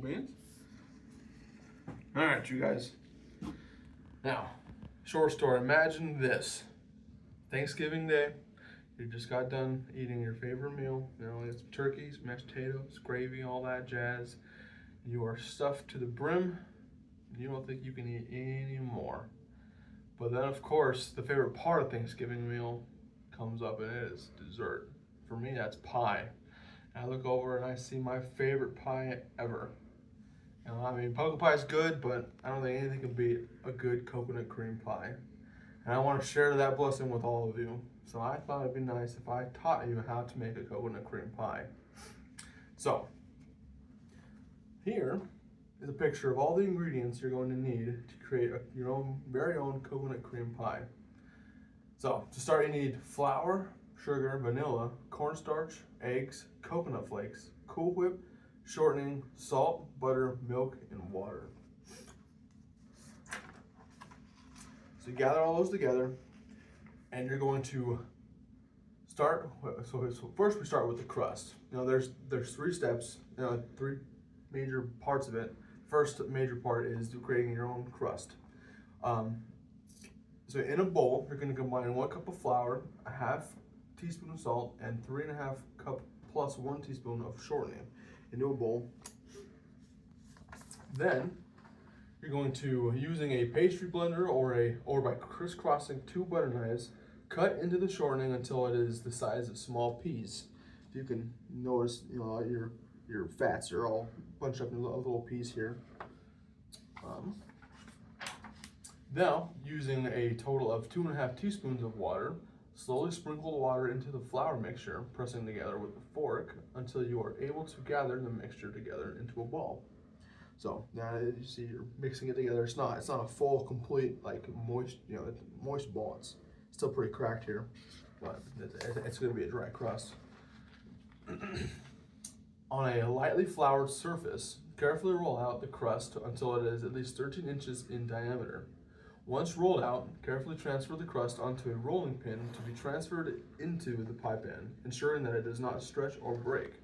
Cool beans. All right, you guys. Now, short story. Imagine this: Thanksgiving Day. You just got done eating your favorite meal. You know, it's turkeys, mashed potatoes, gravy, all that jazz. You are stuffed to the brim. You don't think you can eat any more. But then, of course, the favorite part of Thanksgiving meal comes up, and it is dessert. For me, that's pie. And I look over and I see my favorite pie ever. You know, I mean, pumpkin pie is good, but I don't think anything can beat a good coconut cream pie. And I want to share that blessing with all of you. So I thought it'd be nice if I taught you how to make a coconut cream pie. So, here is a picture of all the ingredients you're going to need to create your own very own coconut cream pie. So, to start, you need flour, sugar, vanilla, cornstarch, eggs, coconut flakes, Cool Whip, shortening, salt, butter, milk, and water. So you gather all those together, and you're going to start. So first we start with the crust. You know, there's 3 steps. You know, 3 major parts of it. First major part is creating your own crust. So in a bowl, you're going to combine 1 cup of flour, a half teaspoon of salt, and 3.5 cup plus 1 teaspoon of shortening into a bowl. Then you're going to, using a pastry blender or by crisscrossing 2 butter knives, cut into the shortening until it is the size of small peas. If you can notice, you know, your fats are all bunched up in little peas here. Now, using a total of 2.5 teaspoons of water, slowly sprinkle the water into the flour mixture, pressing together with a fork until you are able to gather the mixture together into a ball. So now you see you're mixing it together. It's not a full, complete, like moist, you know, moist ball. It's still pretty cracked here, but it's going to be a dry crust. On a lightly floured surface, carefully roll out the crust until it is at least 13 inches in diameter. Once rolled out, carefully transfer the crust onto a rolling pin to be transferred into the pie pan, ensuring that it does not stretch or break.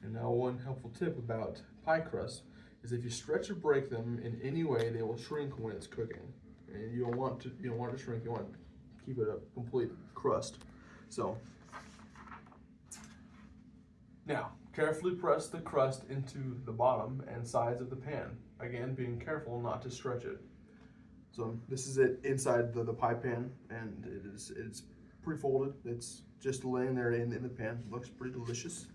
And now, one helpful tip about pie crust is if you stretch or break them in any way, they will shrink when it's cooking. And you don't want it to shrink. You want to keep it a complete crust. So now, carefully press the crust into the bottom and sides of the pan. Again, being careful not to stretch it. So this is it inside the pie pan, and it's pre-folded. It's just laying there in the pan. It looks pretty delicious.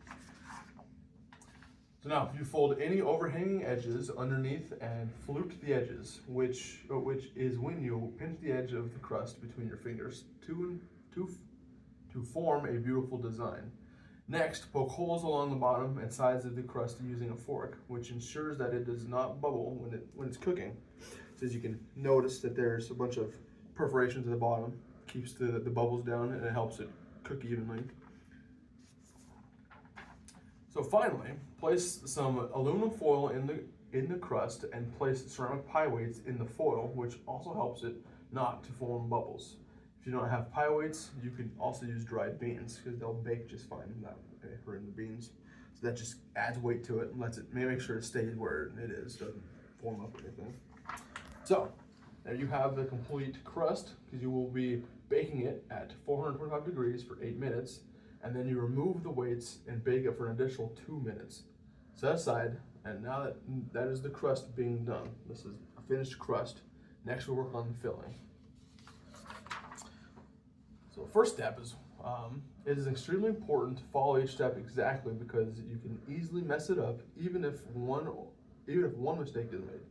So now, you fold any overhanging edges underneath and flute the edges, which is when you pinch the edge of the crust between your fingers to form a beautiful design. Next, poke holes along the bottom and sides of the crust using a fork, which ensures that it does not bubble when it's cooking. So as you can notice that there's a bunch of perforations at the bottom, keeps the bubbles down, and it helps it cook evenly. So finally, place some aluminum foil in the crust and place ceramic pie weights in the foil, which also helps it not to form bubbles. If you don't have pie weights, you can also use dried beans because they'll bake just fine without hurting the beans. So that just adds weight to it and lets it make sure it stays where it is, doesn't form up or anything. So there you have the complete crust, because you will be baking it at 425 degrees for 8 minutes, and then you remove the weights and bake it for an additional 2 minutes. Set aside, and now that is the crust being done. This is a finished crust. Next we'll work on the filling. So the first step is, it is extremely important to follow each step exactly, because you can easily mess it up even if one mistake is made.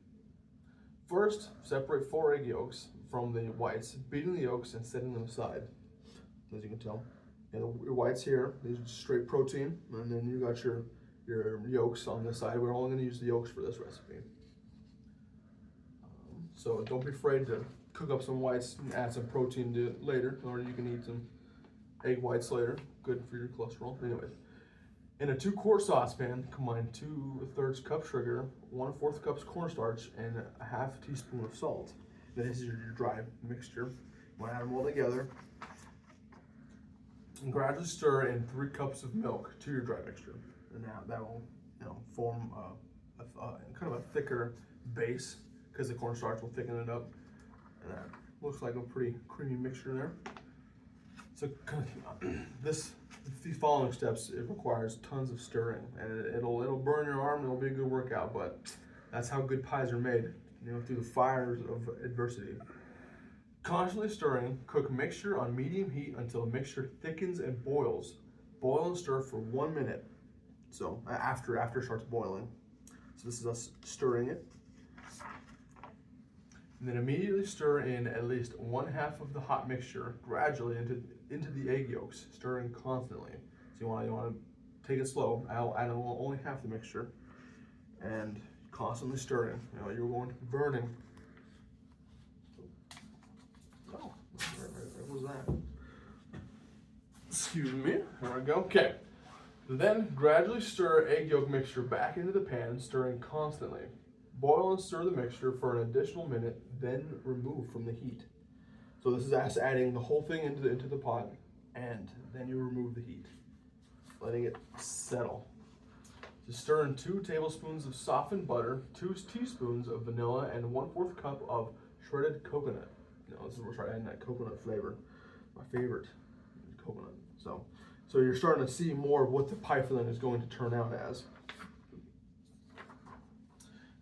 First, separate 4 egg yolks from the whites, beating the yolks and setting them aside. As you can tell, your whites here, these are straight protein, and then you got your yolks on this side. We're only going to use the yolks for this recipe. So don't be afraid to cook up some whites and add some protein to it later, or you can eat some egg whites later. Good for your cholesterol. Anyways, in a 2-quart saucepan, combine 2/3 cup sugar, 1/4 cups cornstarch, and a half teaspoon of salt. This is your dry mixture. You want to add them all together. And gradually stir in 3 cups of milk to your dry mixture. And now that will form kind of a thicker base because the cornstarch will thicken it up. And that looks like a pretty creamy mixture there. So these following steps, it requires tons of stirring, and it'll burn your arm. It'll be a good workout, but that's how good pies are made. Through the fires of adversity. Constantly stirring. Cook mixture on medium heat until mixture thickens and boils. Boil and stir for 1 minute. So after it starts boiling. So this is us stirring it. And then immediately stir in at least 1/2 of the hot mixture gradually into the egg yolks, stirring constantly. So you want to take it slow. I'll add only half the mixture, and constantly stirring. You're going to be burning. Oh, where was that? Excuse me. There we go. Okay. Then gradually stir egg yolk mixture back into the pan, stirring constantly. Boil and stir the mixture for an additional minute, then remove from the heat. So this is us adding the whole thing into the pot, and then you remove the heat, letting it settle. To stir in 2 tablespoons of softened butter, 2 teaspoons of vanilla, and 1/4 cup of shredded coconut. This is where we're starting adding that coconut flavor. My favorite, coconut. So you're starting to see more of what the pie filling is going to turn out as.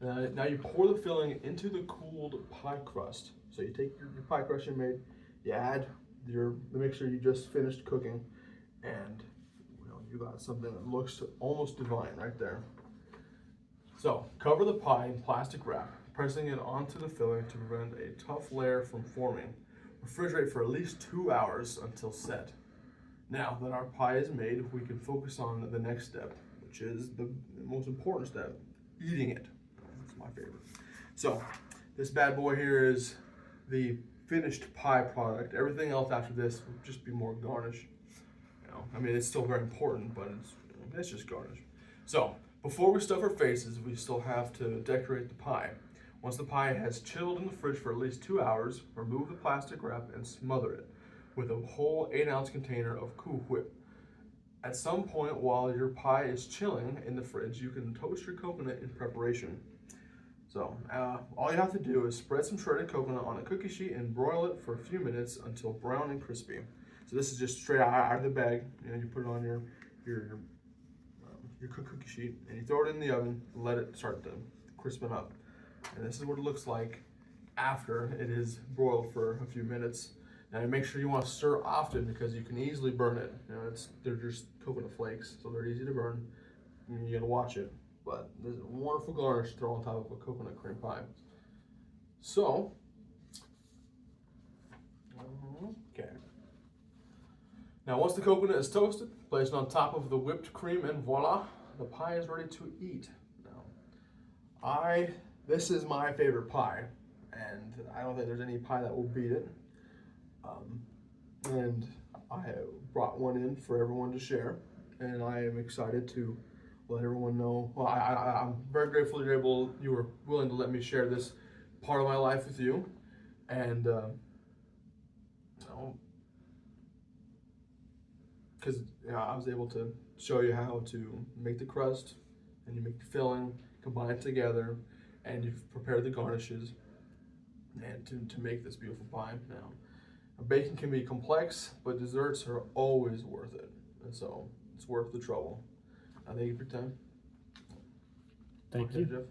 Now you pour the filling into the cooled pie crust. So you take your pie crust you made, you add the mixture you just finished cooking, and you got something that looks almost divine right there. So cover the pie in plastic wrap, pressing it onto the filling to prevent a tough layer from forming. Refrigerate for at least 2 hours until set. Now that our pie is made, we can focus on the next step, which is the most important step, eating it. That's my favorite. So this bad boy here is the finished pie product. Everything else after this will just be more garnish. It's still very important, but it's just garnish. So before we stuff our faces, we still have to decorate the pie. Once the pie has chilled in the fridge for at least 2 hours, remove the plastic wrap and smother it with a whole 8-ounce container of Cool Whip. At some point while your pie is chilling in the fridge, you can toast your coconut in preparation. So all you have to do is spread some shredded coconut on a cookie sheet and broil it for a few minutes until brown and crispy. So this is just straight out of the bag. You put it on your cookie sheet, and you throw it in the oven and let it start to crispen up. And this is what it looks like after it is broiled for a few minutes. Now you make sure you want to stir often because you can easily burn it. They're just coconut flakes, so they're easy to burn. You gotta watch it. But there's a wonderful garnish to throw on top of a coconut cream pie. So, okay. Now once the coconut is toasted, place it on top of the whipped cream, and voila, the pie is ready to eat. Now, this is my favorite pie, and I don't think there's any pie that will beat it. And I brought one in for everyone to share, and I am excited to let everyone know. Well, I'm very grateful you were willing to let me share this part of my life with you, and because I was able to show you how to make the crust, and you make the filling, combine it together, and you've prepared the garnishes, and to make this beautiful pie. Now, baking can be complex, but desserts are always worth it, and so it's worth the trouble. Thank you for your time. Thank you. Jeff.